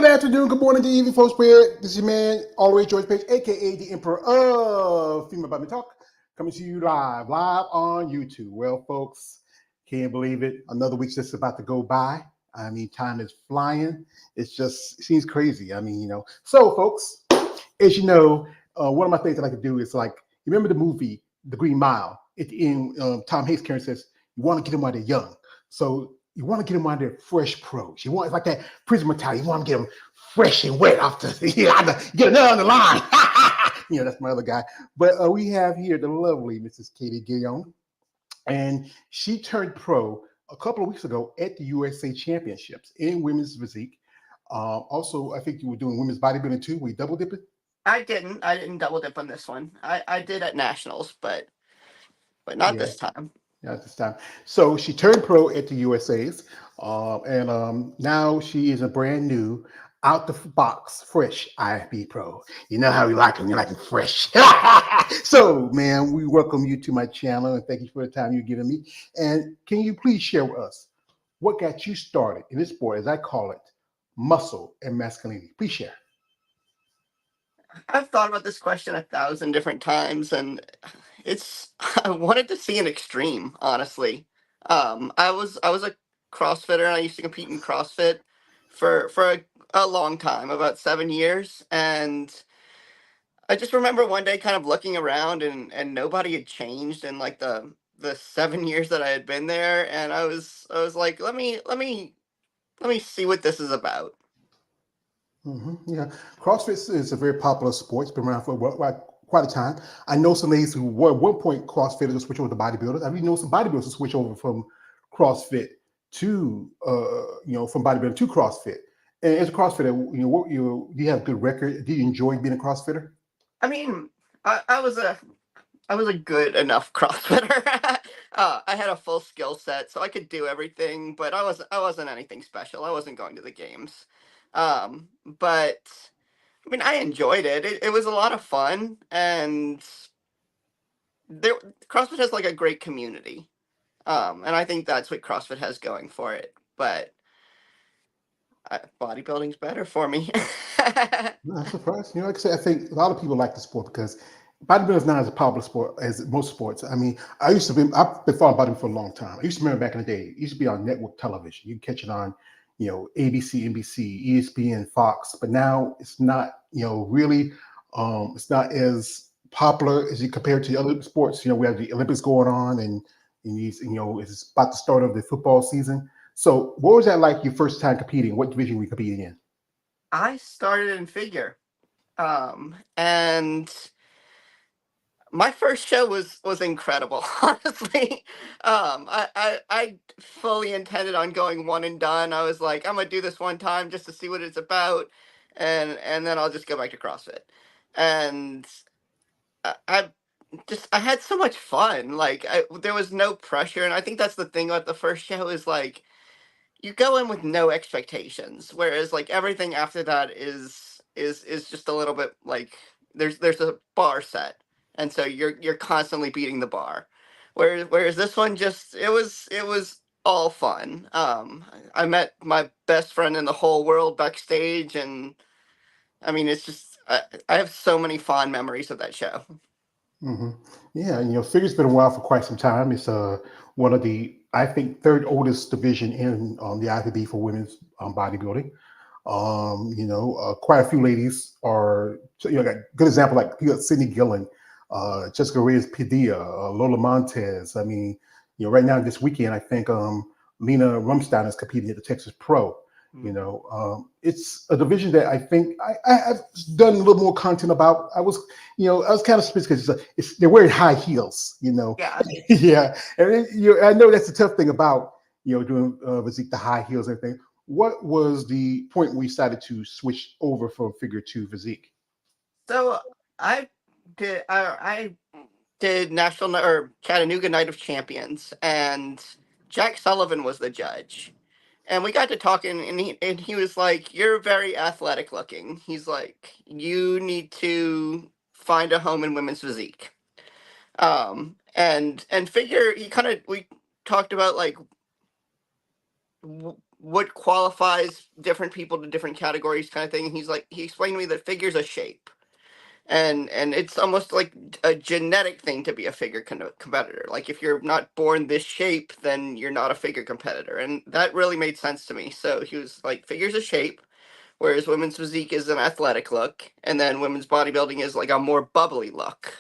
afternoon, good morning, good evening, folks. This is your man, always George Page, aka the Emperor of Female Body Talk, coming to you live on YouTube. Well, folks, can't believe it. Another week's just about to go by. I mean, time is flying. It seems crazy. So, folks, as you know, one of my things I like to do is you remember the movie The Green Mile? At the end, Tom Hanks' character says, "You want to get them while they're young." So you want to get them while they're fresh pros. You want it's like that prison mentality. You want to get them fresh and wet off the get another on the line. That's my other guy. But we have here the lovely Mrs. Katie Guillot, and she turned pro a couple of weeks ago at the USA Championships in women's physique. Also, I think you were doing women's bodybuilding too. We double dipping. I didn't double dip on this one. I did at nationals, but not this time. Yeah, this time. So she turned pro at the USA's, and now she is a brand new, out the box, fresh IFB pro. You know how we like them. You like them fresh. So, man, we welcome you to my channel and thank you for the time you're giving me. And can you please share with us what got you started in this sport, as I call it, muscle and masculinity? Please share. I've thought about this question 1,000 different times, and I wanted to see an extreme, honestly. I was a CrossFitter, and I used to compete in CrossFit for a long time, about 7 years, and I just remember one day kind of looking around, and nobody had changed in like the 7 years that I had been there, and I was like, let me see what this is about. Yeah, CrossFit is a very popular sport. It's been around for quite a time. I know some ladies who were at one point CrossFitters to switch over to bodybuilders. I even know some bodybuilders to switch over from CrossFit to from bodybuilding to CrossFit. And as a CrossFitter, do you have a good record? Do you enjoy being a CrossFitter? I mean, I was a good enough CrossFitter. I had a full skill set, so I could do everything, but I wasn't anything special. I wasn't going to the games. But I mean, I enjoyed it. It was a lot of fun, and there CrossFit has like a great community. And I think that's what CrossFit has going for it. But bodybuilding's better for me. No, I'm surprised. Like I said, I think a lot of people like the sport because bodybuilding is not as a popular sport as most sports. I mean, I've been following bodybuilding for a long time. I used to remember back in the day, it used to be on network television. You can catch it on, ABC, NBC, ESPN, Fox, but now it's not, really, it's not as popular as you compare to the other sports. We have the Olympics going on and it's about the start of the football season. So what was that like your first time competing? What division were you competing in? I started in figure. And my first show was incredible, honestly. I fully intended on going one and done. I was like, I'm gonna do this one time just to see what it's about, and then I'll just go back to CrossFit. And I I had so much fun. Like there was no pressure, and I think that's the thing about the first show is like you go in with no expectations, whereas like everything after that is just a little bit like there's a bar set, and so you're constantly beating the bar. Whereas this one just it was all fun. I met my best friend in the whole world backstage, and I mean it's just I have so many fond memories of that show. hmm Yeah, figure's been around for quite some time. It's one of the, I think, third oldest division in the IFBB for women's bodybuilding. Quite a few ladies are, got good example like you got Sydney Gillen, Jessica Reyes Padilla, Lola Montez. I mean, right now this weekend, I think Lena Rumstein is competing at the Texas Pro. It's a division that I think I've done a little more content about. I was kind of surprised because they're wearing high heels. Yeah. Yeah, and I know that's the tough thing about doing physique, the high heels and everything. What was the point where you decided to switch over from figure to physique? So I I did national or Chattanooga Night of Champions, and Jack Sullivan was the judge. And we got to talking, and he was like, "You're very athletic looking." He's like, "You need to find a home in women's physique." And figure he kind of we talked about like what qualifies different people to different categories, kind of thing. And he explained to me that figure's a shape, and it's almost like a genetic thing to be a figure competitor. Like if you're not born this shape, then you're not a figure competitor, and that really made sense to me. So he was like, figure's a shape, whereas women's physique is an athletic look, and then women's bodybuilding is like a more bubbly look.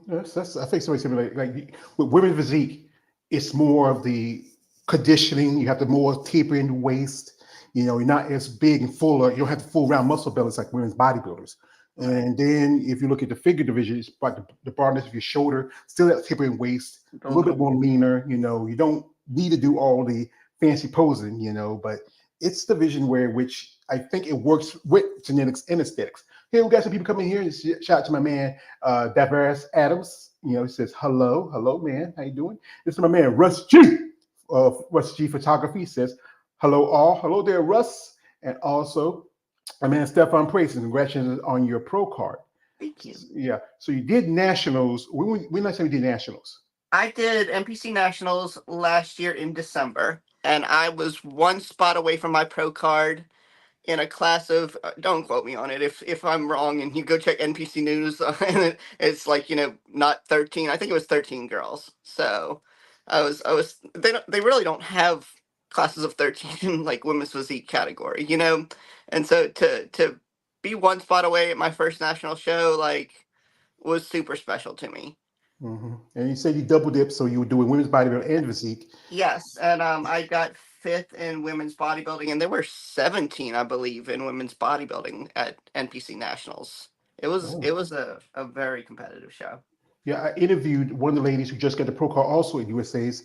That's I think somebody similar. Like with women's physique, it's more of the conditioning. You have the more tapering waist. You know, you're not as big and fuller. You don't have the full round muscle bellies like women's bodybuilders. Right. And then if you look at the figure division, it's about the broadness of your shoulder, still that tapering waist, a little bit more leaner. You know, you don't need to do all the fancy posing. You know, but it's the division where which I think it works with genetics and aesthetics. Here we got some people coming here. Shout out to my man Davers Adams. You know, he says hello, man. How you doing? This is my man Russ G. Russ G Photography says hello all. Hello there, Russ. And also my man Stefan Praise. Congratulations on your pro card. Thank you. Yeah. So you did nationals. When last time you did nationals? I did NPC Nationals last year in December, and I was one spot away from my pro card in a class of don't quote me on it if I'm wrong, and you go check NPC News and it's like, not 13. I think it was 13 girls. So I was they really don't have classes of 13 in like women's physique category, and so to be one spot away at my first national show like was super special to me. And you said you double dipped, so you were doing women's bodybuilding and physique. Yes, and I got fifth in women's bodybuilding, and there were 17, I believe, in women's bodybuilding at NPC Nationals. It was Oh. it was a very competitive show. Yeah, I interviewed one of the ladies who just got the pro card also at USA's,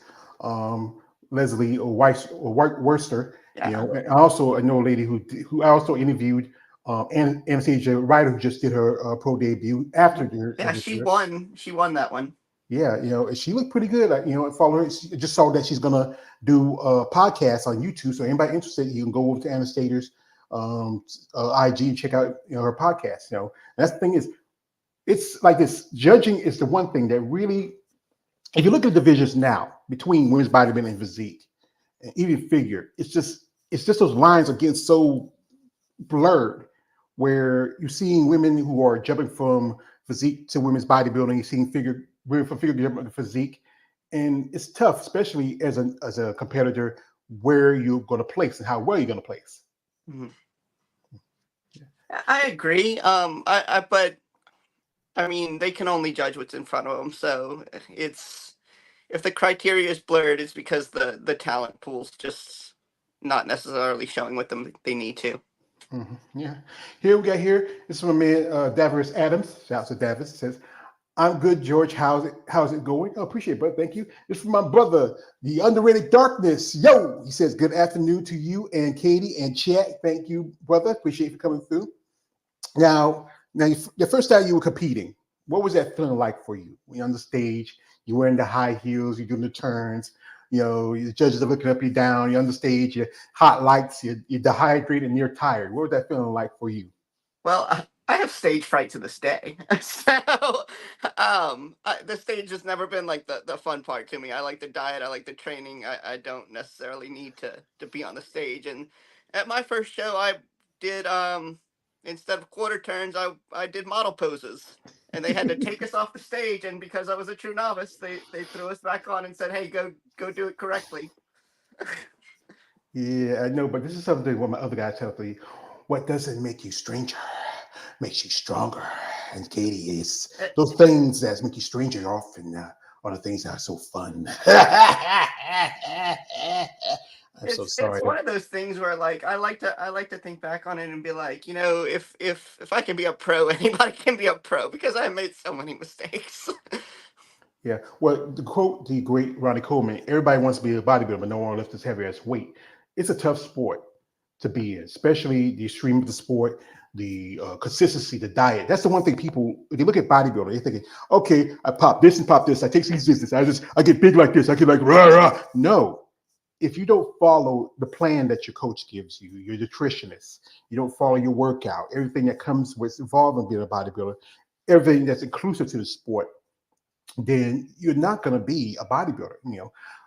Leslie or Weiss or Worcester. You Yeah, know, and also I know a lady who I also interviewed, Anastasia Ryder, who just did her pro debut after yeah, this she year. won. She won that one. Yeah, she looked pretty good. I follow her. I just saw that she's gonna do a podcast on YouTube. So anybody interested, you can go over to Anastasia's IG and check out her podcast. And that's the thing is, it's like this. Judging is the one thing that really, if you look at the divisions now between women's bodybuilding and physique, and even figure, it's just those lines are getting so blurred, where you're seeing women who are jumping from physique to women's bodybuilding, you're seeing women from figure jumping to physique, and it's tough, especially as a competitor, where you're going to place and how well you're going to place. Mhm. I agree. But I mean, they can only judge what's in front of them. So it's if the criteria is blurred, it's because the talent pool's just not necessarily showing what they need to. Yeah. Here we got here. This is from my man Davers Adams. Shout out to Davers. Says, I'm good, George. How's it going? Oh, appreciate it, brother. Thank you. This is from my brother, the underrated darkness. Yo, he says, good afternoon to you and Katie and Chat. Thank you, brother. Appreciate you coming through. Now, the first time you were competing, what was that feeling like for you? When you're on the stage, you're wearing the high heels, you're doing the turns, the judges are looking up you down, you're on the stage, you're hot lights, you're dehydrated and you're tired. What was that feeling like for you? Well, I have stage fright to this day. So, the stage has never been like the fun part to me. I like the diet, I like the training. I don't necessarily need to be on the stage. And at my first show, I did instead of quarter turns, I did model poses, and they had to take us off the stage. And because I was a true novice, they threw us back on and said, "Hey, go do it correctly." Yeah, I know, but this is something what my other guys tell me. What doesn't make you stranger makes you stronger. And Katie, is Uh, those things that make you stranger often are the things that are so fun. I'm so it's sorry. one of those things where like I like to think back on it and be like, if I can be a pro, anybody can be a pro because I made so many mistakes. Yeah. Well, to quote the great Ronnie Coleman, everybody wants to be a bodybuilder, but no one lifts as heavy as weight. It's a tough sport to be in, especially the extreme of the sport, the consistency, the diet. That's the one thing people, if you look at bodybuilding, they're thinking, okay, I pop this and pop this. I take these business. I get big like this. I get like, rah, rah. No. If you don't follow the plan that your coach gives you, your nutritionist, you don't follow your workout, everything that comes with involved in being a bodybuilder, everything that's inclusive to the sport, then you're not going to be a bodybuilder,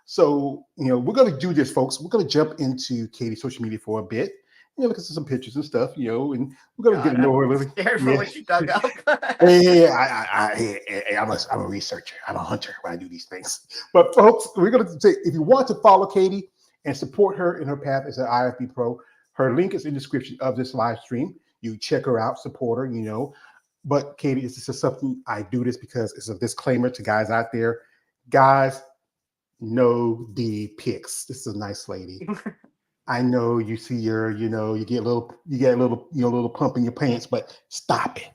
So, we're going to do this, folks. We're going to jump into Katie's social media for a bit. Look at some pictures and stuff, and we're going to get God, to know I'm her a little bit. scared for Yeah. what you dug up. Hey, I'm a researcher. I'm a hunter when I do these things. But folks, we're going to say if you want to follow Katie and support her in her path as an IFB pro, her link is in the description of this live stream. You check her out, support her. But Katie, this is just something I do this because it's a disclaimer to guys out there. Guys, no D pics. This is a nice lady. I know you see you get a little pump in your pants, but stop it.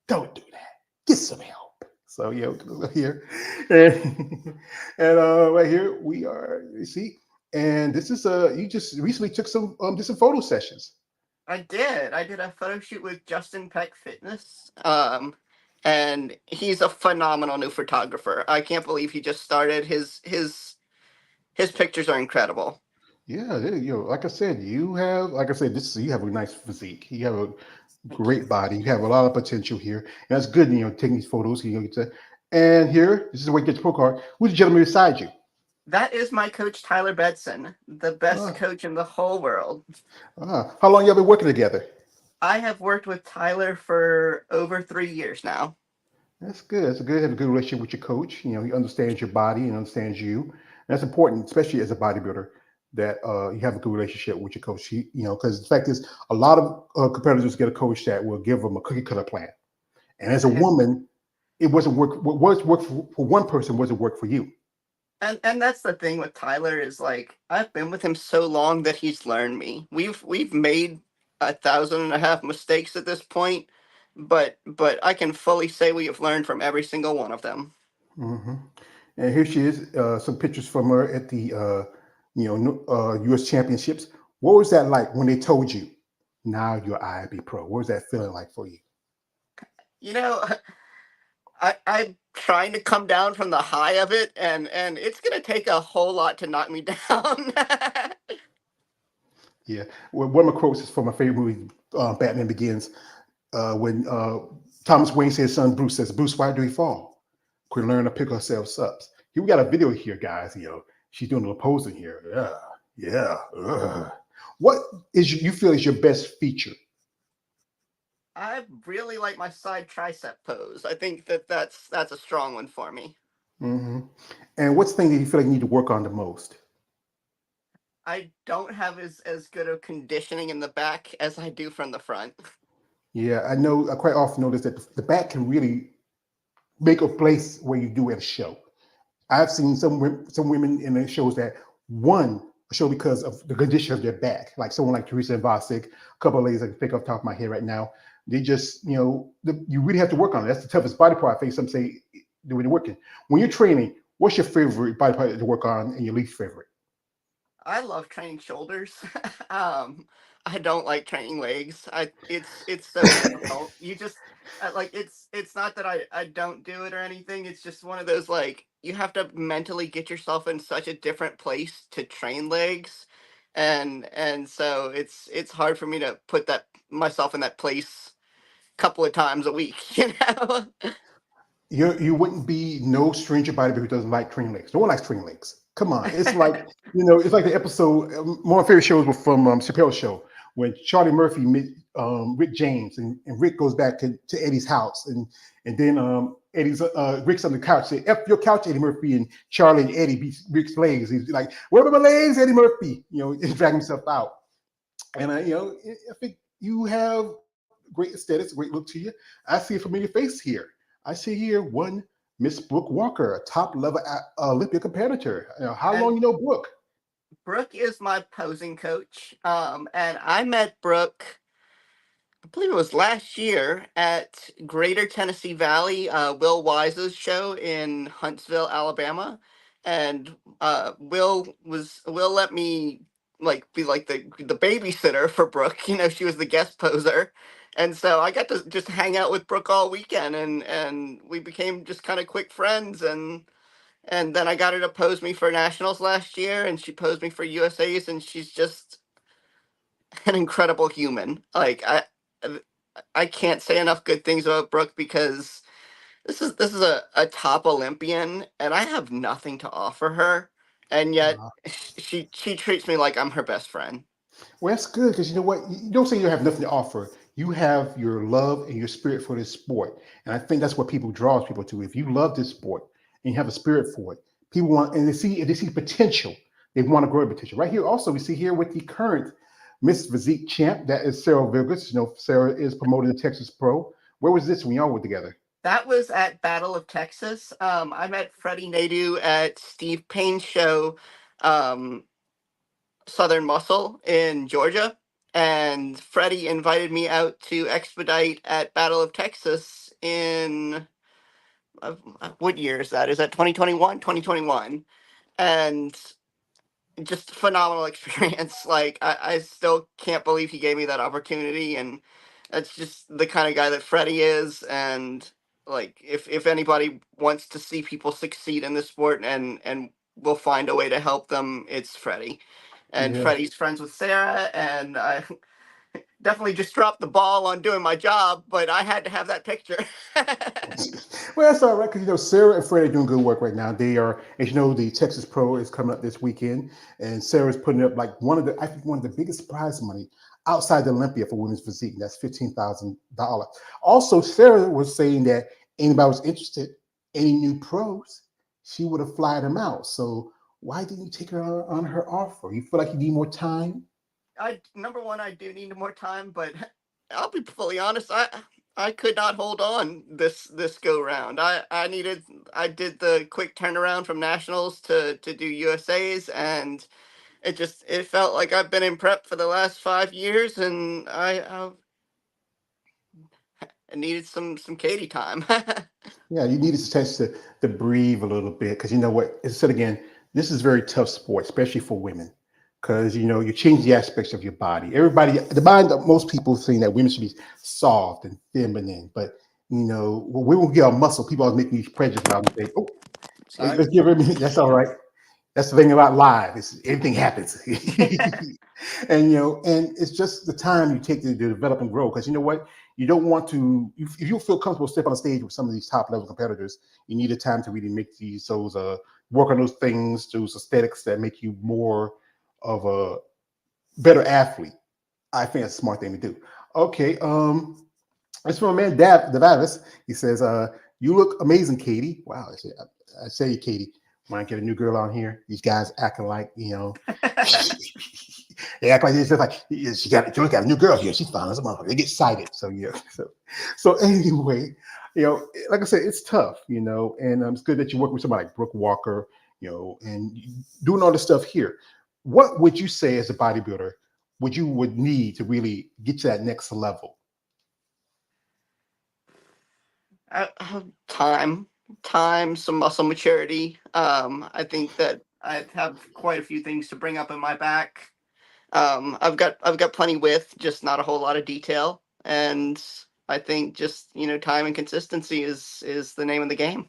Don't do that. Get some help. So here, and right here we are. You see, and this is you just recently took did some photo sessions. I did. I did a photo shoot with Justin Peck Fitness. And he's a phenomenal new photographer. I can't believe he just started. His pictures are incredible. Yeah, like I said, you have a nice physique. You have a Thank great you. body. You have a lot of potential here, and that's good. Taking these photos. And here, this is where you get your pro card. Who's the gentleman beside you? That is my coach Tyler Bedson, the best Ah, coach in the whole world. how long y'all been working together? I have worked with Tyler for over 3 years now. That's good. That's good. Have a good relationship with your coach. He understands your body and understands you. And that's important, especially as a bodybuilder, that you have a good relationship with your coach. Because the fact is, a lot of competitors get a coach that will give them a cookie cutter plan. And as a And woman, it wasn't work. What was work for one person wasn't work for you. and that's the thing with Tyler is like I've been with him so long that he's learned me. We've made 1,500 mistakes at this point, but I can fully say we have learned from every single one of them. hmm And here she is. Some pictures from her at the U.S. Championships. What was that like when they told you now you're IB Pro? What was that feeling like for you? You know, I'm trying to come down from the high of it, and it's gonna take a whole lot to knock me down. Yeah. Well, one of my quotes is from my favorite movie, Batman Begins, when Thomas Wayne says, son Bruce says, Bruce, why do we fall? We learn to pick ourselves up. Here we got a video here, guys. She's doing a little posing here. Yeah. What is you feel is your best feature? I really like my side tricep pose. I think that's a strong one for me. hmm And what's the thing that you feel like you need to work on the most? I don't have as good of conditioning in the back as I do from the front. Yeah, I know. I quite often notice that the back can really make a place where you do at a show. I've seen some women in the shows that won a show because of the condition of their back, like someone like Teresa and Vosick, a couple of ladies I can think off the top of my head right now. They just, you really have to work on it. That's the toughest body part I think some say when you're working. When you're training, what's your favorite body part to work on and your least favorite? I love training shoulders. I don't like training legs. It's so difficult. You just like it's not that I don't do it or anything. It's just one of those like you have to mentally get yourself in such a different place to train legs, and so it's hard for me to put that myself in that place a couple of times a week. You know. You wouldn't be no stranger bodybuilder who doesn't like training legs. No one likes training legs. Come on, it's like it's like the episode. One of my favorite shows were from Chappelle's show when Charlie Murphy met Rick James, and Rick goes back to Eddie's house, and then Eddie's Rick's on the couch, say "F your couch, Eddie Murphy," and Charlie and Eddie beat Rick's legs. He's like, "Where are my legs, Eddie Murphy?" He's dragging himself out, and I think you have great aesthetics, great look to you. I see a familiar face here. I see here one Miss Brooke Walker, a top level Olympia competitor. How long And you know Brooke? Brooke is my posing coach. And I met Brooke, I believe it was last year at Greater Tennessee Valley, Will Wise's show in Huntsville, Alabama, and Will let me like be like the babysitter for Brooke. She was the guest poser, and so I got to just hang out with Brooke all weekend, and we became just kind of quick friends, and then I got her to pose me for nationals last year, and she posed me for USA's, and she's just an incredible human. Like I can't say enough good things about Brooke because This is a top Olympian, and I have nothing to offer her, and yet Uh, she treats me like I'm her best friend. well, that's good because you know what? You don't say you have nothing to offer. You have your love and your spirit for this sport, and I think that's what people draws people to. If you love this sport and you have a spirit for it, people want and they see potential. They want to grow potential. Right here, also we see here with the current Miss Physique champ, that is Sarah Vilgus. You know, Sarah is promoting the Texas Pro. Where was this when y'all were together? That was at Battle of Texas. I met Freddie Nadu at Steve Payne's show, um, Southern Muscle in Georgia, and Freddie invited me out to expedite at Battle of Texas in what year is that? Is that 2021? 2021. And just phenomenal experience. Like I still can't believe he gave me that opportunity, and that's just the kind of guy that Freddie is. And like if anybody wants to see people succeed in this sport and will find a way to help them, it's Freddie. And Yeah. Freddie's friends with Sarah, and I definitely just dropped the ball on doing my job, but I had to have that picture. Well, that's all right because you know Sarah and Fred are doing good work right now. They are, as you know, the Texas Pro is coming up this weekend, and Sarah's putting up like I think one of the biggest prize money outside the Olympia for women's physique. And that's $15,000. Also, Sarah was saying that anybody was interested, any new pros, she would have fly them out. So why didn't you take her on her offer? You feel like you need more time? I number one, I do need more time, but I'll be fully honest. I could not hold on this go round. I did the quick turnaround from nationals to do USA's, and it felt like I've been in prep for the last 5 years, and I needed some Katie time. Yeah, you need a chance to breathe a little bit because you know what? As I said again, this is very tough sport, especially for women, because you know you change the aspects of your body. Everybody, the mind of most people saying that women should be soft and feminine, but you know when we get our muscle, people are making these prejudices about and say, "Oh, Sorry. let's give her." That's all right. That's the thing about live. It's everything happens, and you know, and it's just the time you take to develop and grow. Because you know what, you don't want to. If you feel comfortable step on a stage with some of these top level competitors, you need a time to really make those work on those things, those aesthetics that make you more of a better athlete. I think that's a smart thing to do. Okay, it's from a man, Davis. He says, "You look amazing, Katie." Wow, I say, Katie, when I get a new girl on here, these guys acting like you know, they act like it's just like yeah, Joy's got a new girl here. She's fine as a motherfucker. They get excited. So yeah, so anyway, you know, like I said, it's tough, you know, and it's good that you work with somebody like Brooke Walker, you know, and doing all this stuff here. What would you say as a bodybuilder? Would need to really get to that next level? Time, time, some muscle maturity. I think that I have quite a few things to bring up in my back. I've got plenty width, just not a whole lot of detail, and I think just time and consistency is the name of the game.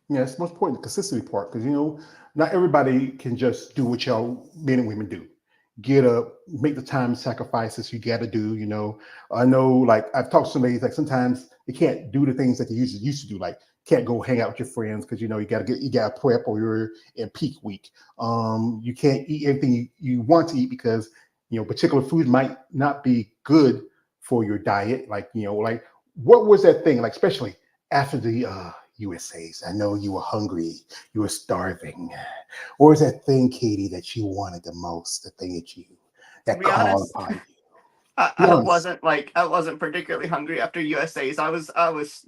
Yeah, it's most important the consistency part because you know not everybody can just do what y'all men and women do. Get up, make the time sacrifices you got to do. You know, I know like I've talked to somebody like sometimes they can't do the things that they used to do. Like can't go hang out with your friends because you know you got to prep or you're in peak week. You can't eat everything you want to eat because you know particular food might not be good for your diet. Like you know, like what was that thing like, especially after the USA's. I know you were hungry, you were starving. What was that thing, Katie, that you wanted the most? The thing To that be called honest, upon you. I, Be I honest. wasn't like I wasn't particularly hungry after USA's. I was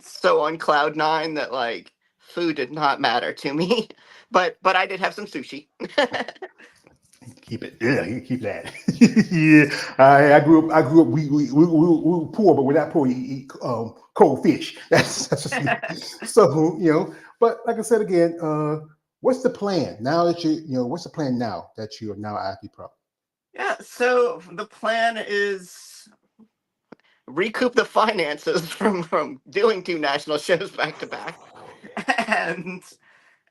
so on cloud nine that like food did not matter to me, but I did have some sushi. Keep it. Yeah, you keep that. Yeah, I grew up. I grew up. We were poor, but we're not poor. You eat cold fish. That's just me. So you know. But like I said again, what's the plan now that you know? What's the plan now that you are now IFB Pro? Yeah, so the plan is recoup the finances from doing two national shows back to back, and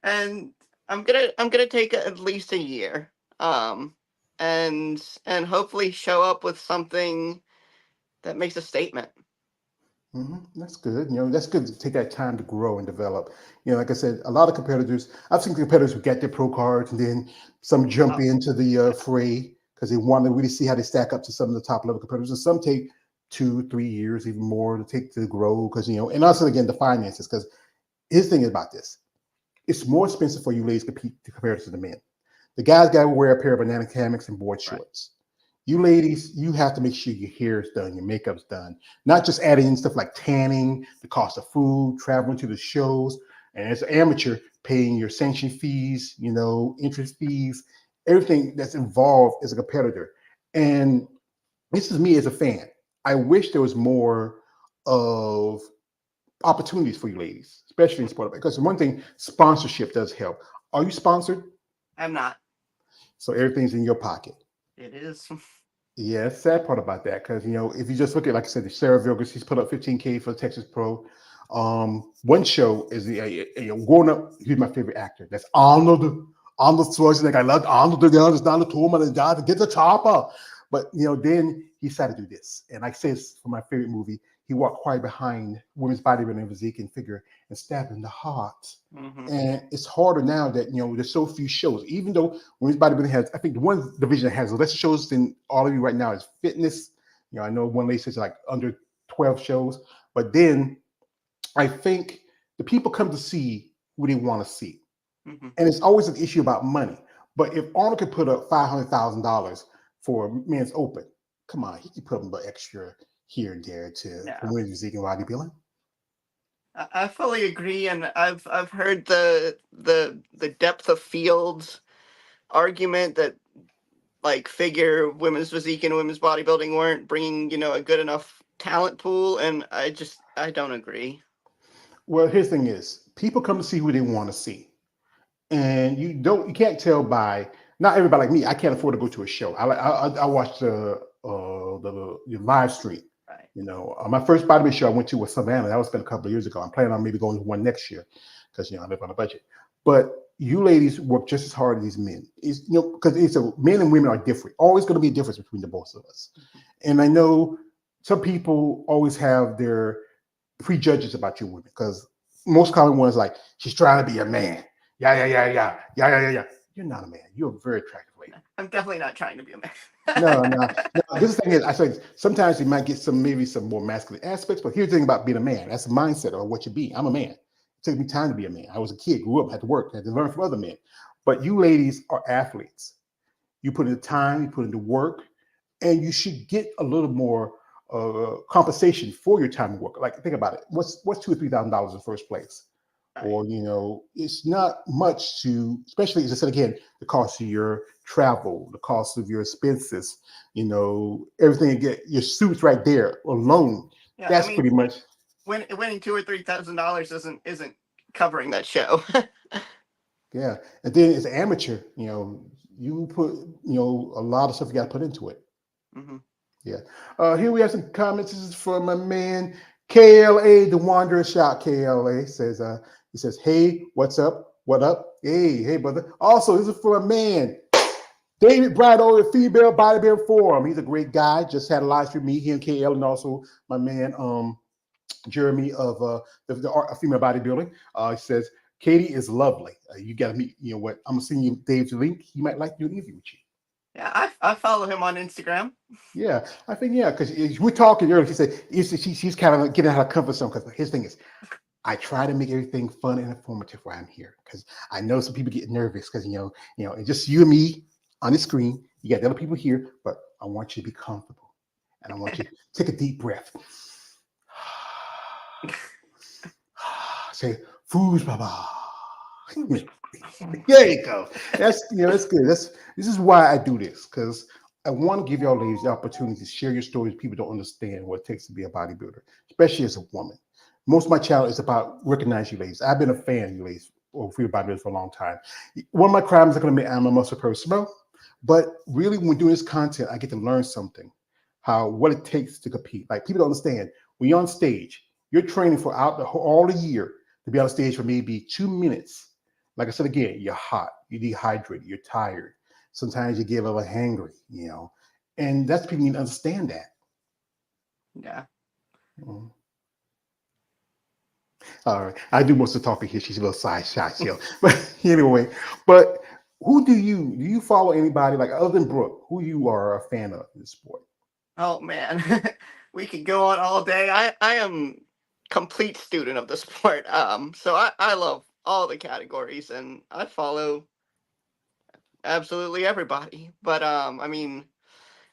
and I'm gonna take at least a year, um, and hopefully show up with something that makes a statement. That's good. That's good to take that time to grow and develop. Like I said, a lot of competitors, I've seen competitors who get their pro cards and then some jump Oh, into the fray because they want to really see how they stack up to some of the top level competitors. And some take 2, 3 years, even more to take to grow because, and also again, the finances. Because his thing is about this, it's more expensive for you ladies to compete compared to the men. The guys got to wear a pair of banana hammocks and board right. shorts. You ladies, you have to make sure your hair is done, your makeup's done, not just adding in stuff like tanning, the cost of food, traveling to the shows, and as an amateur, paying your sanction fees, interest fees, everything that's involved as a competitor. And this is me as a fan. I wish there was more of opportunities for you ladies, especially in sport. Because one thing, sponsorship does help. Are you sponsored? I'm not. So everything's in your pocket. It is. Yeah, it's sad part about that because if you just look at, like I said, Sarah Vilgas, she's put up 15K for Texas Pro. One show is growing up. He's my favorite actor. That's Arnold Schwarzenegger. I love Arnold. There's not a tool, man. Get the chopper. But then he decided to do this, and like I said, for my favorite movie, he walked quiet behind women's bodybuilding physique and figure and stabbed in the heart. Mm-hmm. And it's harder now that there's so few shows. Even though women's bodybuilding has, I think the one division that has less shows than all of you right now is fitness. I know one lady says like under 12 shows, but then I think the people come to see who they want to see, and it's always an issue about money. But if Arnold could put up $500,000 for men's open, come on, he could put up extra here and there for women's physique and bodybuilding. I fully agree, and I've heard the depth of fields argument that like figure women's physique and women's bodybuilding weren't bringing a good enough talent pool, and I don't agree. Well, his thing is, people come to see who they want to see, and you can't tell by not everybody like me. I can't afford to go to a show. I watch the live stream. Right. My first bodybuilding show I went to was Savannah. That was been a couple of years ago. I'm planning on maybe going to one next year because I live on a budget. But you ladies work just as hard as these men. Because men and women are different. Always going to be a difference between the both of us. And I know some people always have their prejudges about you women because most common ones like she's trying to be a man. Yeah. You're not a man. You're a very attractive lady. I'm definitely not trying to be a man. No. This thing is, I say sometimes you might get maybe some more masculine aspects, but here's the thing about being a man. That's the mindset of what you be. I'm a man. It took me time to be a man. I was a kid, grew up, had to work, had to learn from other men. But you ladies are athletes. You put in the time, you put in the work, and you should get a little more compensation for your time and work. Like think about it. What's $2,000 or $3,000 in first place? Right. Or it's not much to, especially as I said again, the cost of your travel, the cost of your expenses, everything you get, your suits right there alone. Yeah, that's pretty much winning $2,000 or $3,000 isn't covering that show. Yeah, and then as an amateur, you put a lot of stuff you got to put into it. Mm-hmm. Yeah. Here we have some comments. This is from my man KLA, the Wanderer. Shout KLA says he says, "Hey, what's up? What up? Hey, brother." Also, this is for a man, David Bright over the Female Bodybuilding Forum. He's a great guy. Just had a live stream with me, he and KL, and also my man Jeremy of the Art of Female Bodybuilding. He says, "Katie is lovely. You got to meet. What? I'm gonna send you Dave's link. He might like to do an interview with you." Yeah, I follow him on Instagram. Yeah, I think because we're talking earlier. He said she's kind of getting out of her comfort zone because his thing is, I try to make everything fun and informative while I'm here because I know some people get nervous because it's just you and me on the screen. You got the other people here, but I want you to be comfortable and I want you to take a deep breath. Say "Foods, Baba." There you go. That's that's good. This is why I do this because I want to give y'all ladies the opportunity to share your stories. People don't understand what it takes to be a bodybuilder, especially as a woman. Most of my channel is about recognizing you ladies. I've been a fan of you ladies or free bodybuilders for a long time. One of my crimes is going to be I'm a muscle person, but really when doing this content, I get to learn something, what it takes to compete. Like people don't understand when you're on stage, you're training for all the year to be on stage for maybe 2 minutes. Like I said again, you're hot, you're dehydrated, you're tired. Sometimes you get a little hangry, and that's people need to understand that. Yeah. Mm-hmm. All right. I do most of the talking here. She's a little shy still. But anyway, but who do you follow anybody like other than Brooke, who you are a fan of in the sport? Oh man, we could go on all day. I am complete student of the sport. So I love all the categories and I follow absolutely everybody. But I mean,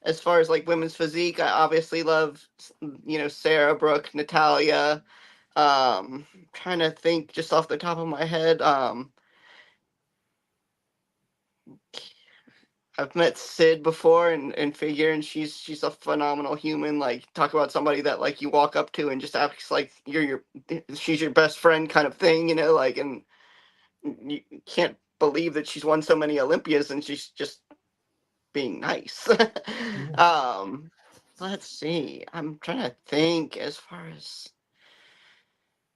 as far as like women's physique, I obviously love Sarah, Brooke, Natalia. Trying to think just off the top of my head. I've met Sid before in figure, and she's a phenomenal human. Like, talk about somebody that like you walk up to and just acts like she's your best friend kind of thing, like, and you can't believe that she's won so many Olympias, and she's just being nice. Yeah. um, let's see. I'm trying to think as far as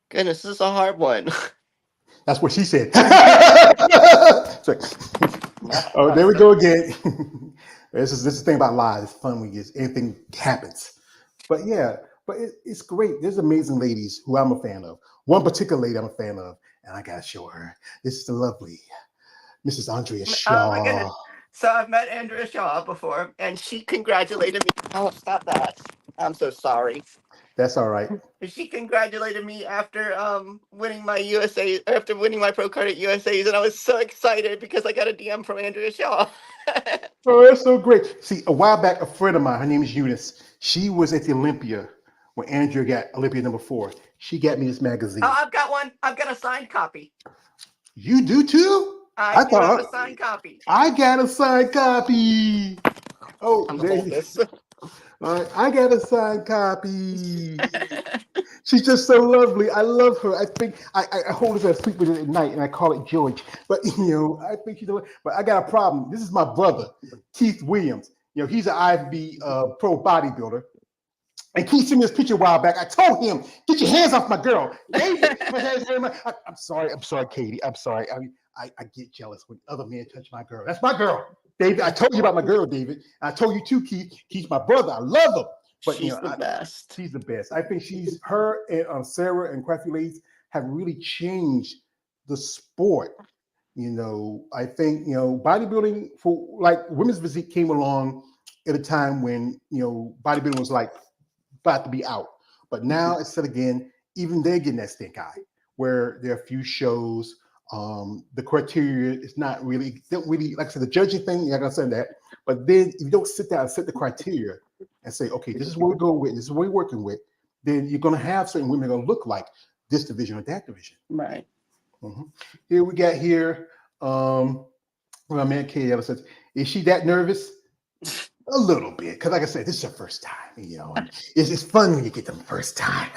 goodness, this is a hard one. That's what she said. So, oh, Uh, there we go again. This is the thing about live. It's fun when anything happens. But yeah, but it's great. There's amazing ladies who I'm a fan of. One particular lady I'm a fan of, and I gotta show her. This is the lovely Mrs. Andrea Oh my goodness. Shaw. So I've met Andrea Shaw before, and she congratulated me. Oh, stop that. I'm so sorry. That's all right. She congratulated me after winning my pro card at USA's, and I was so excited because I got a DM from Andrea Shaw. Oh, Oh, that's so great. See, a while back, a friend of mine, her name is Eunice. She was at the Olympia when Andrea got Olympia #4. She got me this magazine. I've got one. I've got a signed copy. You do too? I I do have a thought signed copy. I got a signed copy. Oh, I'm the there. oldest. All right, I got a signed copy. She's just so lovely. I love her. I think I hold her, I sleep with her at night, and I call it George. But I think she's. But I got a problem. This is my brother, Keith Williams. He's an IFB pro bodybuilder. And Keith sent me this picture a while back. I told him, "Get your hands off my girl." David, I'm sorry. I'm sorry, Katie. I'm sorry. I get jealous when other men touch my girl. That's my girl, David. I told you about my girl, David. I told you too, Keith. Keith's my brother. I love him. But She's the best. she's the best. I think her and Sarah and quite a few ladies have really changed the sport. I think bodybuilding for like women's physique came along at a time when bodybuilding was like about to be out. But now it's said again, even they're getting that stink eye, where there are a few shows. The criteria is not really, don't really, like I said, the judging thing, you're not gonna say that. But then if you don't sit down and set the criteria and say, okay, this is what we're going with, this is what we're working with, then you're gonna have certain women that are gonna look like this division or that division. Right. Here we got here, my man Katie says, is she that nervous? A little bit, because like I said, this is her first time, and it's fun when you get them first time.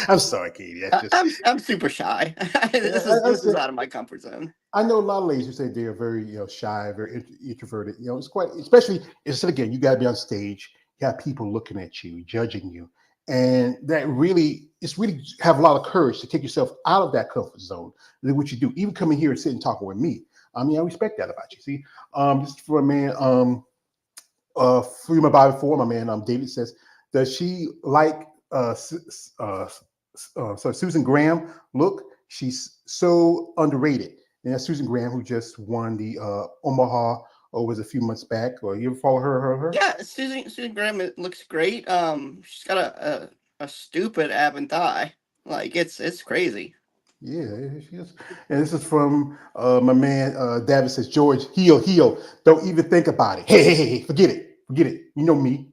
I'm sorry, Katie. That's just I'm super shy. This is out of my comfort zone. I know a lot of ladies who say they're very shy, very introverted. It's quite, especially again, you got to be on stage. You have people looking at you, judging you, and it's really have a lot of courage to take yourself out of that comfort zone. And what you do, even coming here and sitting and talking with me. I respect that about you. See, this is for a man, Freeman Bobby Ford, my man, David says, does she like so Susan Graham look? She's so underrated. And that's Susan Graham, who just won the Omaha, was a few months back. Or you ever follow her? Yeah, Susan Graham looks great. She's got a stupid ab and thigh. Like it's crazy. Yeah, she is. And this is from my man David says, George, heel. Don't even think about it. Hey, forget it. You know me.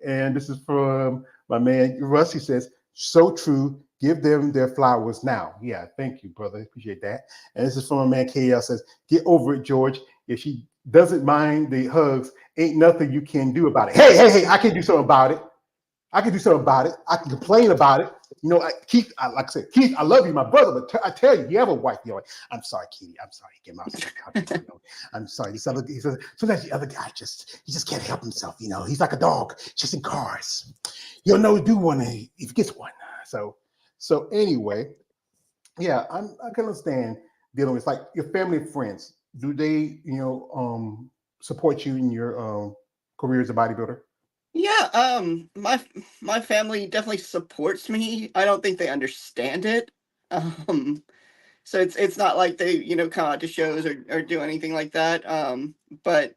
And this is from my man Russ. He says, so true. Give them their flowers now. Yeah, thank you, brother. Appreciate that. And this is from my man KL says, get over it, George. If she doesn't mind the hugs, ain't nothing you can do about it. Hey, I can do something about it. I can complain about it. Keith, like I said, Keith, I love you, my brother, but I tell you, you have a wife. You're like, I'm sorry, Keith. I'm sorry. Get my I'm sorry. He says, sometimes the other guy he just can't help himself. He's like a dog chasing cars. He'll know do one if he gets one. So anyway, yeah, I can understand dealing with like your family and friends. Do they, support you in your career as a bodybuilder? Yeah, my family definitely supports me. I don't think they understand it. Um, so it's not like they, come out to shows or do anything like that. But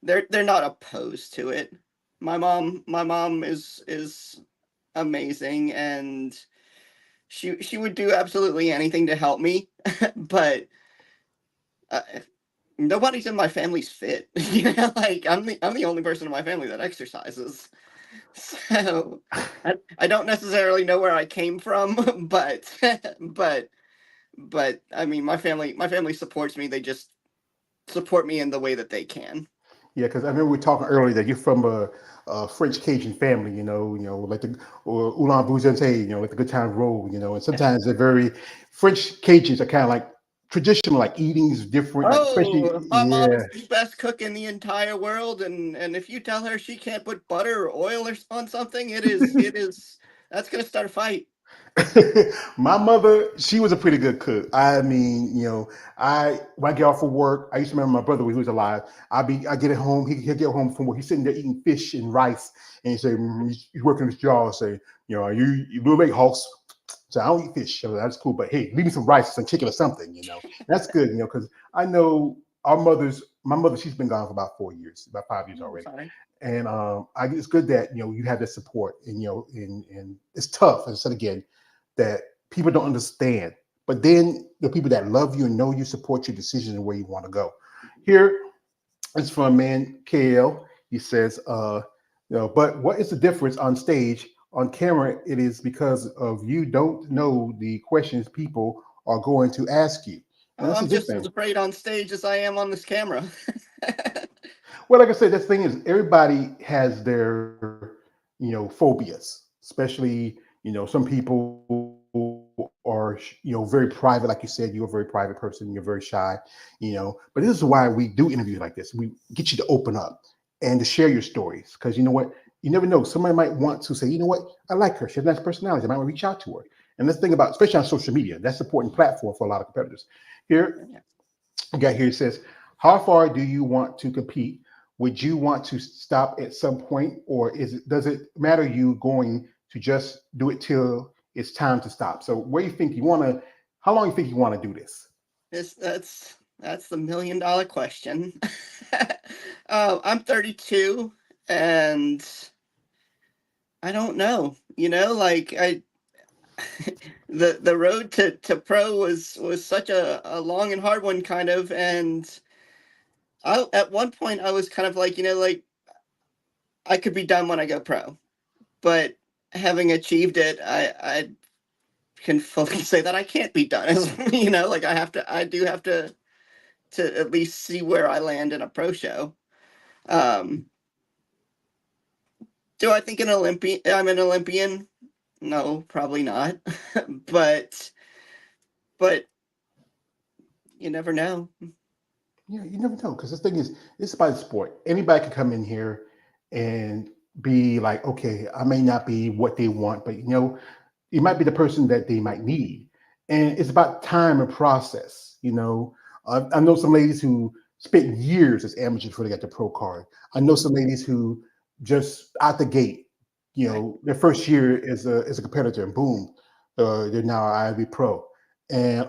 they're not opposed to it. My mom is amazing, and she would do absolutely anything to help me. But uh, nobody's in my family's fit. Like I'm the only person in my family that exercises. So I don't necessarily know where I came from, but but I mean my family supports me. They just support me in the way that they can. Yeah, because I remember we were talking earlier that you're from a French Cajun family, like the or Oulin Bouzante, like the good time roll, and sometimes they're very French Cajuns are kind of like traditional, like eating is different, like especially Oh, my mom yeah. is the best cook in the entire world, and if you tell her she can't put butter or oil on something, it is that's gonna start a fight. My mother, she was a pretty good cook. I mean, I when I get off of work, I used to remember my brother when he was alive. I get at home, he'll get home from work, he's sitting there eating fish and rice, and he say he's working his jaw, say, you will make house. So I don't eat fish, so that's cool. But hey, leave me some rice, some chicken or something, That's good, because I know my mother, she's been gone for about 4 years, about 5 years Oh, already. sorry. And it's good that you have that support, and it's tough. And said again, that people don't understand. But then the people that love you and know you support your decision and where you want to go. Here is from man KL. He says, but what is the difference on stage? On camera, it is because of you don't know the questions people are going to ask you. And Oh, that's the I'm just as difference. afraid on stage as I am on this camera. Well, like I said, the thing is, everybody has their, phobias. Especially, some people are, very private. Like you said, you're a very private person. You're very shy, But this is why we do interviews like this. We get you to open up and to share your stories, because you know what, you never know. Somebody might want to say, you know what, I like her. She has a nice personality. I might want to reach out to her. And let's think about, especially on social media, that's an important platform for a lot of competitors. Here, I got here, it says, how far do you want to compete? Would you want to stop at some point, or does it matter you going to just do it till it's time to stop? So where you think you want to, how long you think you want to do this? That's the $1 million question. I'm 32, and I don't know. Like the road to pro was such a long and hard one, kind of, and at one point I was kind of like, like I could be done when I go pro, but having achieved it, I can fully say that I can't be done. As like I do have to at least see where I land in a pro show. Um, do I think I'm an Olympian? No, probably not. but but you never know. Yeah, you never know, because this thing is, it's about sport. Anybody can come in here and be like, okay, I may not be what they want, but you might be the person that they might need. And it's about time and process. I know some ladies who spent years as amateurs before they got the pro card. I know some ladies who just out the gate, Right. their first year as a competitor, and boom, they're now IFBB pro. And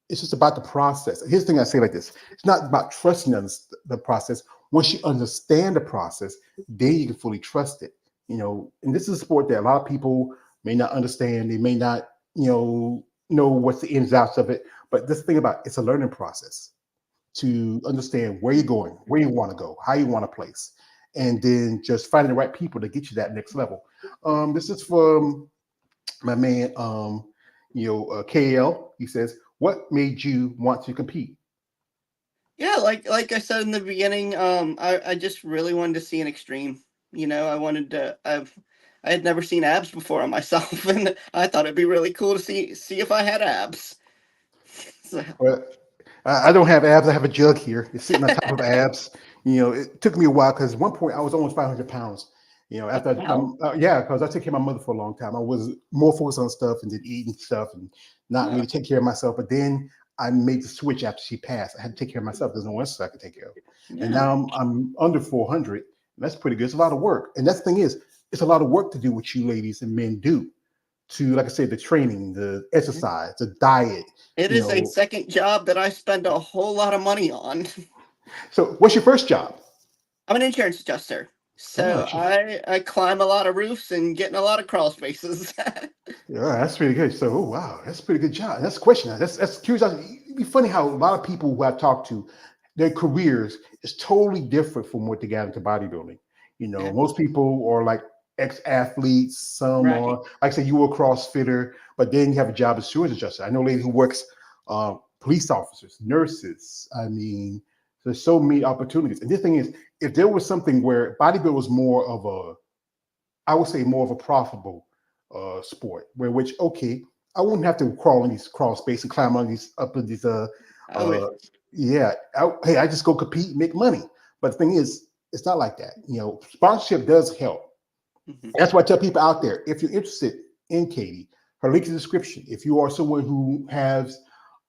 it's just about the process. Here's the thing I say like this: it's not about trusting the process. Once you understand the process, then you can fully trust it. And this is a sport that a lot of people may not understand. They may not, know what's the ins and outs of it. But this thing about it's a learning process to understand where you're going, where you want to go, how you want to place, and then just finding the right people to get you that next level. This is from my man, KL. He says, "What made you want to compete?" Yeah, like I said in the beginning, I just really wanted to see an extreme. I wanted to. I had never seen abs before on myself, and I thought it'd be really cool to see if I had abs. So, Well, I don't have abs. I have a jug here. It's sitting on top of abs. It took me a while because at one point I was almost 500 pounds. After wow. yeah, because I took care of my mother for a long time. I was more focused on stuff and did eating stuff and not Uh, really take care of myself. But then I made the switch after she passed. I had to take care of myself. There's no one else I could take care of. And yeah. now I'm under 400. That's pretty good. It's a lot of work. And that's the thing is, it's a lot of work to do what you ladies and men do to, like I said, the training, the exercise, the diet. It You is a know, second job that I spend a whole lot of money on. so what's your first job? I'm an insurance adjuster. Oh, So I climb a lot of roofs and get in a lot of crawl spaces. yeah, that's pretty good. So, oh, wow, that's a pretty good job. That's a question. That's curiosity. It'd be funny how a lot of people who I've talked to, their careers is totally different from what they got into bodybuilding. You know, Yeah. most people are like ex-athletes. Some Right. are, like I said, you were a CrossFitter, but then you have a job as insurance adjuster. I know a lady who works, police officers, nurses. I mean, there's so many opportunities. And the thing is, if there was something where bodybuilding was more of a, I would say more of a profitable sport, where which okay, I wouldn't have to crawl in these crawl space and climb on these up in these Oh, uh yeah. Hey, I just go compete, make money. But the thing is, it's not like that. You know, sponsorship does help. mhm. That's why I tell people out there, if you're interested in Katie, her link in the description. If you are someone who has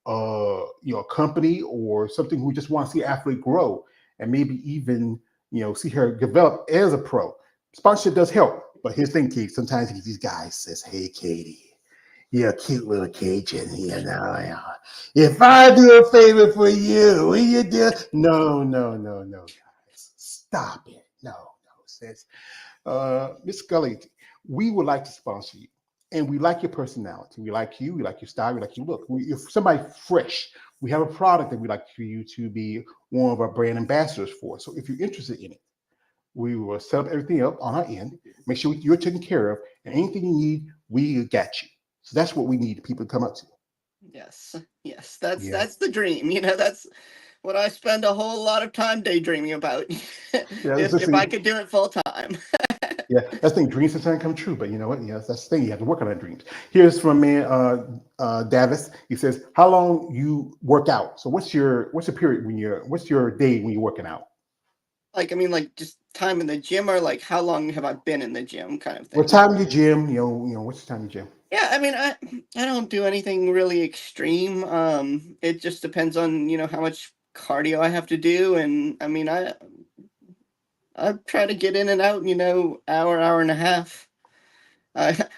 you know, a company or something who just wants to see an athlete grow and maybe even, you know, see her develop as a pro, sponsorship does help. But here's the thing, Katie, sometimes these guys says, hey Katie, you're a cute little Cajun, you know. If I do a favor for you, will you do? No, no, no, no, guys. Stop it. No, no, sis. Miss Scully, we would like to sponsor you. And we like your personality. We like you. We like your style. We like your look. If somebody fresh, we have a product that we'd like for you to be one of our brand ambassadors for. So if you're interested in it, we will set up everything up on our end, make sure you're taken care of, and anything you need, we got you. So that's what we need people to come up to. Yes. Yes. Yeah. That's the dream. That's what I spend a whole lot of time daydreaming about. Yeah, if I could do it full time. yeah, that's the thing. Dreams sometimes come true, but you know what? Yeah, that's the thing. You have to work on that dreams. Here's from man Davis. He says, "How long you work out? So what's your period when what's your day when you're working out? Like, I mean, like just time in the gym, or like how long have I been in the gym, kind of What thing. time in your gym? What's the time in your gym? Yeah, I mean, I don't do anything really extreme. It just depends on how much cardio I have to do, and I mean, I try to get in and out, hour and a half.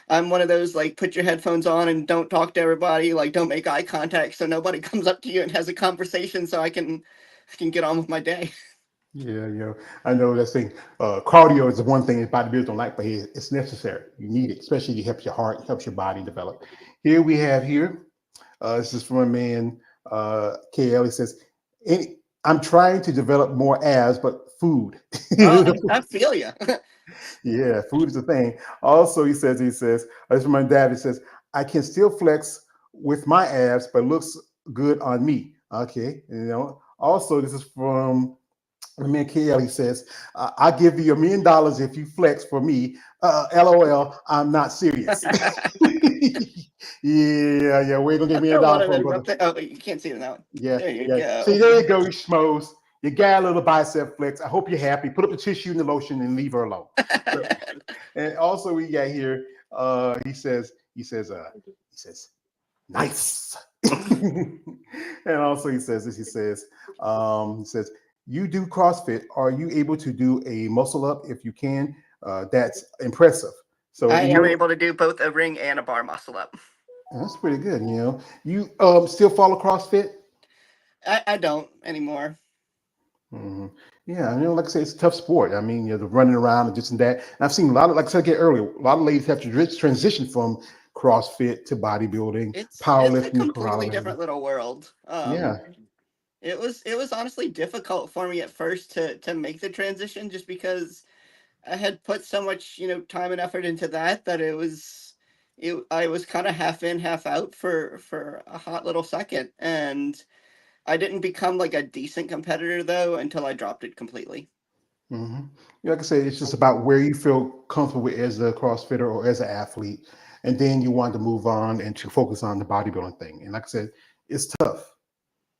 I'm one of those like put your headphones on and don't talk to everybody, like don't make eye contact, so nobody comes up to you and has a conversation, so I can get on with my day. Yeah, I know that thing. Cardio is the one thing that bodybuilders don't like, but it's necessary. You need it, especially it helps your heart, it helps your body develop. Here we have here. This is from a man, KL. He says, "I'm trying to develop more abs, but food." Oh, I feel you. Yeah, food is a thing. Also, he says, this is from my dad. He says, "I can still flex with my abs, but looks good on me." Okay, Also, this is from man KL. He says, "I'll give you $1 million if you flex for me." LOL. I'm not serious. Yeah. We're gonna get I'll me a throw one dollar of from those brother. up there. Oh, you can't see it now. Yeah, There you yeah. See, go. there you go, you schmoes. You got a little bicep flex. I hope you're happy. Put up the tissue and the lotion and leave her alone. So, and also we got here, he says, nice. And also he says this, he says, you do CrossFit. Are you able to do a muscle up? If you can, that's impressive. So I am able to do both a ring and a bar muscle up. that's pretty good. You still follow CrossFit? I don't anymore. hmm Yeah, like I say, it's a tough sport. I mean, the running around and this and that. And I've seen a lot of, like I said earlier, a lot of ladies have to transition from CrossFit to bodybuilding, It's a powerlifting to completely powerlifting. different little world. Yeah. It was honestly difficult for me at first to make the transition, just because I had put so much time and effort into that I was kind of half in, half out for a hot little second, and I didn't become like a decent competitor though until I dropped it completely. hmm Like I said, it's just about where you feel comfortable with as a CrossFitter or as an athlete. And then you want to move on and to focus on the bodybuilding thing. And like I said, it's tough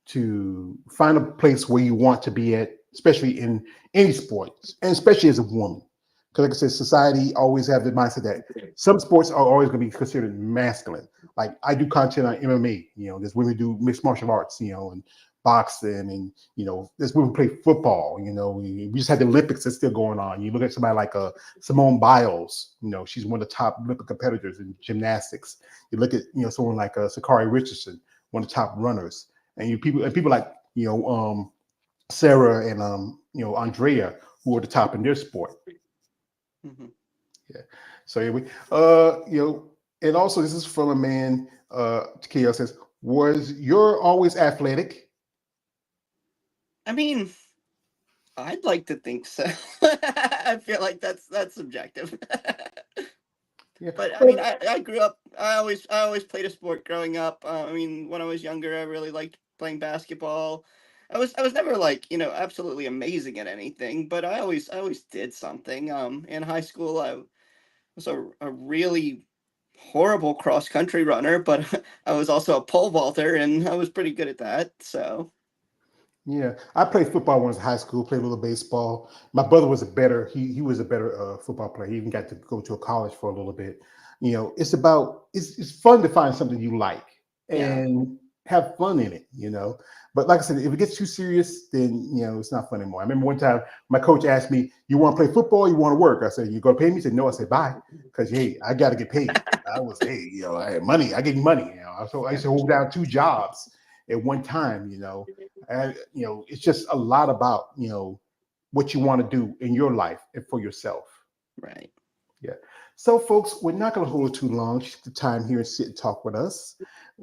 to find a place where you want to be at, especially in any sport, and especially as a woman. Because like I said, society always have the mindset that some sports are always going to be considered masculine. Like I do content on MMA, there's women do mixed martial arts, and boxing, and there's women who play football. We just had the Olympics that's still going on. You look at somebody like Simone Biles, she's one of the top Olympic competitors in gymnastics. You look at someone like Sakari Richardson, one of the top runners, and people like Sarah and Andrea, who are the top in their sport. Mm-hmm. Yeah. So anyway, and also this is from a man. KL says, "Was you're always athletic?" I mean, I'd like to think so. I feel like that's subjective. Yeah. But I mean, I grew up. I always played a sport growing up. I mean, when I was younger, I really liked playing basketball. I was never like absolutely amazing at anything, but I always did something. In high school, I was a really horrible cross country runner, but I was also a pole vaulter, and I was pretty good at that. So Yeah, I played football when I was in high school. Played a little baseball. My brother was a better. He was a better football player. He even got to go to a college for a little bit. It's fun to find something you like yeah, and have fun in it. But like I said, if it gets too serious, then it's not fun anymore. I remember one time my coach asked me, "You want to play football? Or you want to work?" I said, "You going to pay me?" He said, "No." I said, "Bye," because hey, I got to get paid. I had money. I get money. So I yeah, used to hold down two jobs at one time. And it's just a lot about what you want to do in your life and for yourself. right. Yeah. So, folks, we're not going to hold it too long. She took the time here and sit and talk with us.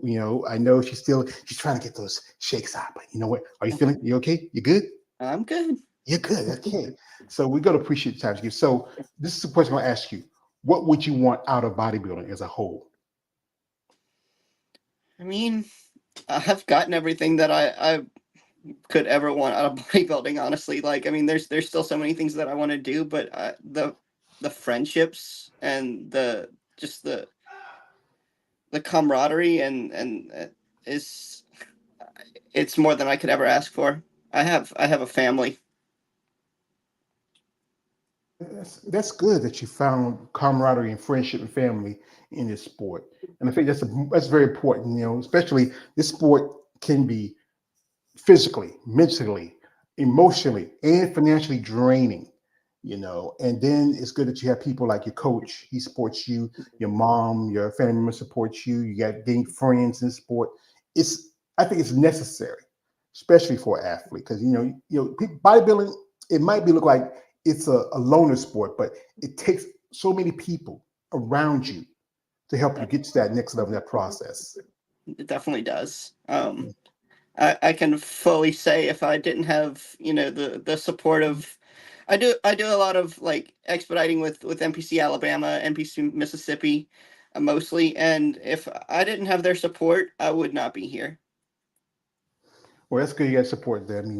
I know she's trying to get those shakes out, but you know what? Are you feeling? You okay? You good? I'm good. You're good. Okay. So we're going to appreciate the time you give. So this is the question I'll ask you. What would you want out of bodybuilding as a whole? I mean, I've gotten everything that I could ever want out of bodybuilding. Honestly, like I mean, there's still so many things that I want to do, but the friendships and just the camaraderie and is it's more than I could ever ask for. I have a family. That's good that you found camaraderie and friendship and family in this sport, and I think that's very important. Especially this sport can be physically, mentally, emotionally, and financially draining. And then it's good that you have people like your coach. He supports you. Your mom, your family member supports you. You got gained friends in sport. I think it's necessary, especially for an athlete, because bodybuilding. It might be look like it's a loner sport, but it takes so many people around you to help you get to that next level, that process. It definitely does. I can fully say if I didn't have the support of I do a lot of like expediting with NPC Alabama, NPC Mississippi, mostly, and if I didn't have their support, I would not be here. Well, that's good. You got to support them.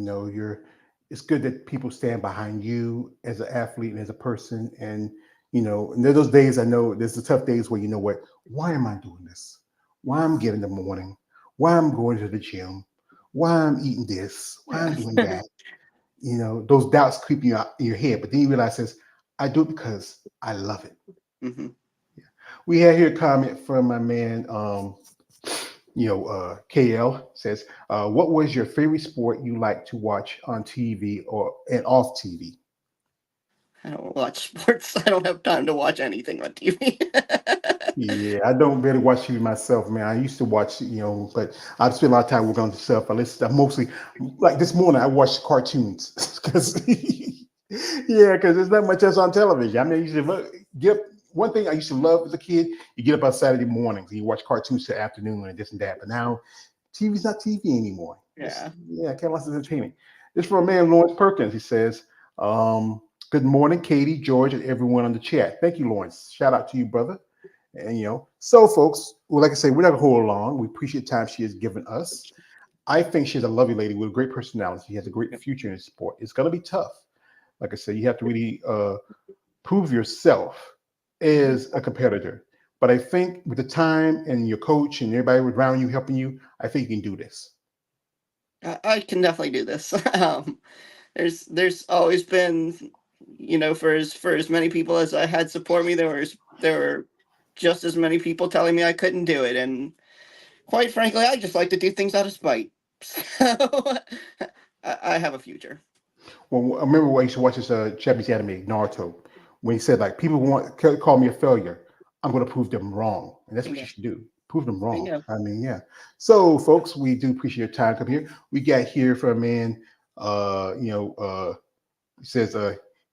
It's good that people stand behind you as an athlete and as a person. And there's those days I know there's the tough days where you know what, why am I doing this? Why I'm getting in the morning? Why I'm going to the gym? Why I'm eating this? Why I'm Yeah. doing that? Those doubts creep you out in your head, but then you realize this, I do it because I love it. Hmm. We had here a comment from my man, KL says, what was your favorite sport you like to watch on TV or and off TV? I don't watch sports. I don't have time to watch anything on TV. Yeah, I don't really watch TV myself, man. I used to watch, but I spend a lot of time working on stuff. I mostly, like this morning, I watched cartoons because, yeah, because there's not much else on television. I mean, I used to get one thing I used to love as a kid. You get up on Saturday mornings and you watch cartoons till afternoon and this and that. But now, TV's not TV anymore. Yeah. Yeah, I can't watch entertainment. This from a man, Lawrence Perkins. He says, um, "Good morning, Katie, George, and everyone on the chat. Thank you, Lawrence. Shout out to you, brother." And so folks, well, like I say, we're not gonna hold long. We appreciate the time she has given us. I think she's a lovely lady with a great personality. She has a great future in sport. It's gonna be tough. Like I said, you have to really prove yourself as a competitor. But I think with the time and your coach and everybody around you helping you, I think you can do this. I can definitely do this. There's always been for as many people as I had support me, there were just as many people telling me I couldn't do it, and quite frankly, I just like to do things out of spite. So I have a future. Well, I remember when I used to watch this Japanese anime, Naruto, when he said like people call me a failure. I'm going to prove them wrong, and that's what Yeah. you should do. Prove them wrong. Yeah. I mean, yeah. So, folks, we do appreciate your time. Come here. We got here from a man. He says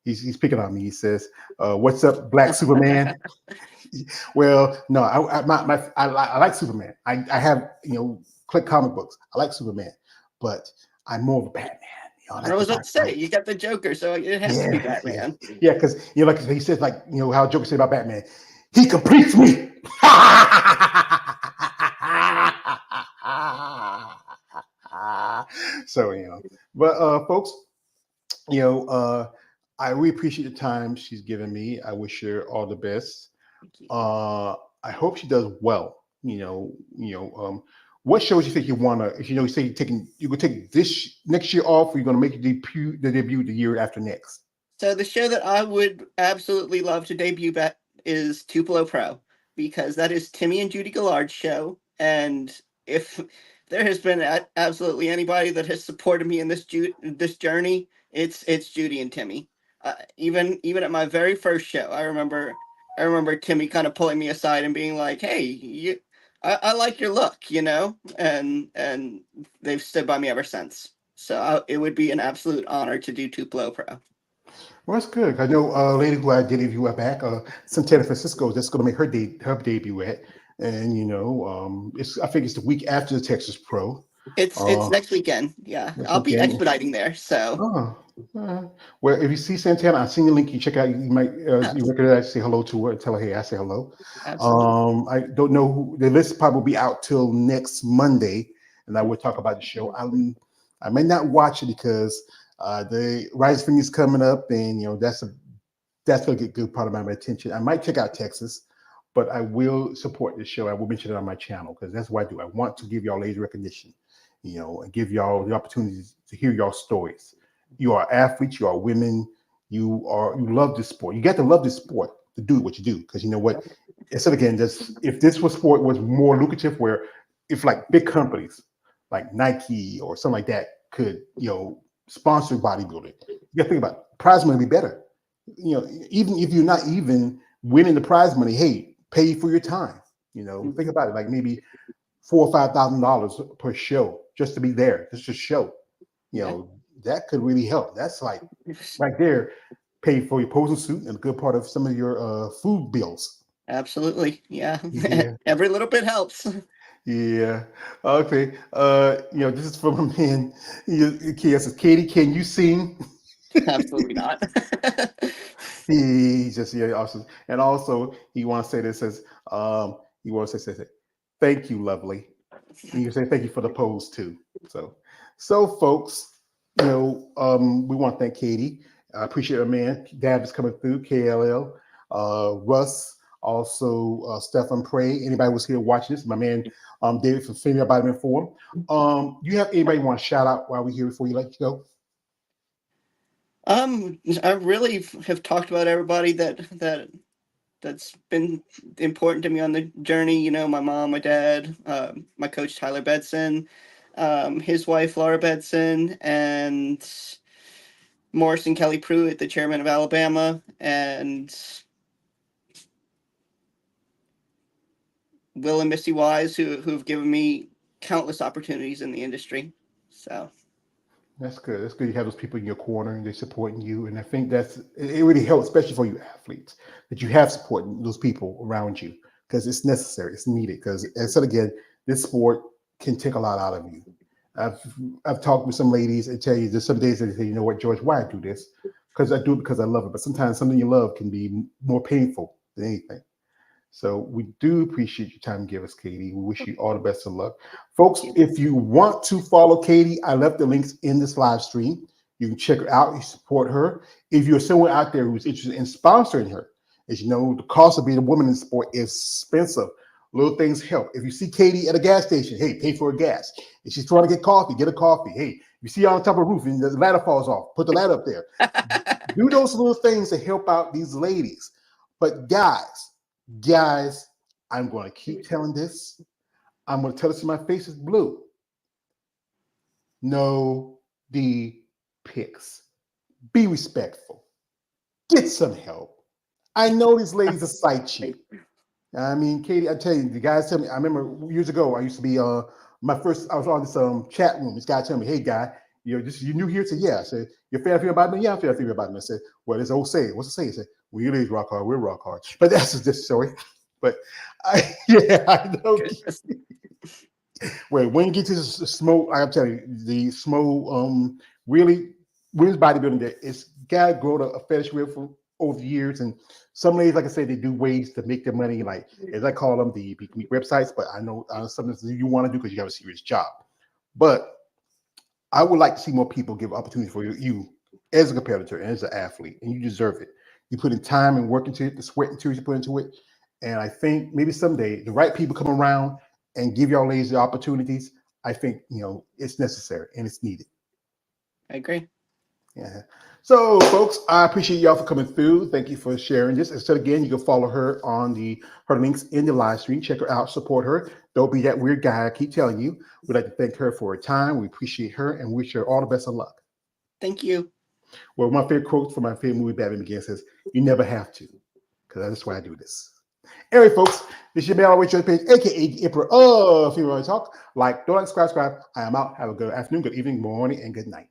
he's picking on me. He says, "What's up, Black Superman?" Well, no, I like Superman. I have click comic books. I like Superman, but I'm more of a Batman. I I like the was about dark to say side. you got the Joker, so it has to be Yeah, yeah, Batman. yeah. Because like he says, like how Joker said about Batman, he completes me. So but folks, you know, uh, I really appreciate the time she's given me. I wish her all the best. Thank you. I hope she does well. What shows you think you want to? If you say you could take this next year off, or you're going to make the debut the year after next. So the show that I would absolutely love to debut at is Tupelo Pro, because that is Timmy and Judy Gallard's show, and if there has been absolutely anybody that has supported me in this journey, it's Judy and Timmy. Even at my very first show, I remember Timmy kind of pulling me aside and being like, "Hey, I like your look," and they've stood by me ever since. So it would be an absolute honor to do Tupelo Pro. Well, that's good. I know a lady who I did interview back, Santana Francisco, that's going to make her debut at, and I think it's the week after the Texas Pro. It's next weekend. Yeah, Next I'll be weekend. expediting there. So Oh, well, if you see Santana, I've seen the link. You check out. You might you recognize. Say hello to her and tell her, hey, I say hello. absolutely. I don't know who the list probably will be out till next Monday, and I will talk about the show. I may not watch it because the Rise Thing is coming up, and that's gonna get good part of my attention. I might check out Texas, but I will support this show. I will mention it on my channel because that's what I do. I want to give y'all ladies recognition, and give y'all the opportunity to hear y'all stories. You are athletes, you are women, you love this sport. You got to love this sport to do what you do. Because you know what? Instead again, if this was sport was more lucrative, where if like big companies like Nike or something like that could, sponsor bodybuilding, you got to think about it. Prize money would be better. Even if you're not even winning the prize money, hey, pay for your time. Think about it, like maybe $4,000 or $5,000 per show just to be there, just to show. Yeah. That could really help. That's like right there, pay for your posing suit and a good part of some of your food bills. Absolutely. Yeah. Yeah, Every little bit helps. yeah. Okay. This is from a man. He says, Katie, can you sing? Absolutely not. He's just awesome. And also he wants to say this says, he wants to say, thank you, lovely. And you say thank you for the pose too. So folks, we want to thank Katie. I appreciate her man. Dab is coming through. KLL, Russ, also Stefan Prey. Anybody was here watching this? My man David from Female Vitamin Forum. You have anybody you want to shout out while we're here before you let you go? I really have talked about everybody that's been important to me on the journey. My mom, my dad, my coach Tyler Bedson, his wife Laura Bedson, and Morrison Kelly Pruitt, the chairman of Alabama, and Will and Misty Wise, who've given me countless opportunities in the industry. So That's good. That's good. You have those people in your corner and they're supporting you. And I think it really helps, especially for you athletes, that you have supporting those people around you because it's necessary, it's needed. Because as I said again, this sport can take a lot out of you. I've talked with some ladies and tell you there's some days they say, you know what, George, why I do this? Because I do it because I love it. But sometimes something you love can be more painful than anything. So we do appreciate your time to give us, Katie. We wish you all the best of luck. Folks, if you want to follow Katie, I left the links in this live stream. You can check her out, you support her. If you're someone out there who's interested in sponsoring her, as you know, the cost of being a woman in sport is expensive. Little things help. If you see Katie at a gas station, hey, pay for her gas. If she's trying to get coffee, get a coffee. Hey, You see on top of the roof and the ladder falls off. Put the ladder up there. Do those little things to help out these ladies. But guys, I'm going to keep telling this. I'm going to tell this to my face is blue. No pics. Be respectful. Get some help. I know these ladies are sight cheap. I mean, Katie, I tell you, the guys tell me. I remember years ago, I used to be I was on this chat room. This guy told me, "Hey, guy, you new here?" I said, "Yeah." I said, "You're a fan of about me?" "Yeah, I'm a fan about me." I said, "Well, there's an old saying. What's the saying?" I said, "Well, you ladies rock hard, we're rock hard." But that's just this story. But I know. Well, when you get to the smoke, I'm telling you, the smoke, really, women's bodybuilding, it's got to grow a fetish with for over the years. And some ladies, like I said, they do ways to make their money, like as I call them, the websites. But I know something you want to do because you have a serious job. But I would like to see more people give opportunities for you as a competitor and as an athlete, and you deserve it. You put in time and work into it, the sweat and tears you put into it. And I think maybe someday the right people come around and give y'all ladies the opportunities. I think, it's necessary and it's needed. I agree. Yeah. So, folks, I appreciate y'all for coming through. Thank you for sharing this. And so, again, you can follow her on her links in the live stream. Check her out, support her. Don't be that weird guy I keep telling you. We'd like to thank her for her time. We appreciate her and wish her all the best of luck. Thank you. Well, my favorite quote from my favorite movie, Batman Begins, says, "You never have to," because that's why I do this. Anyway, folks, this is your man, always George Page, aka the Emperor of Female Talk. Like, don't like, subscribe. I am out. Have a good afternoon, good evening, morning, and good night.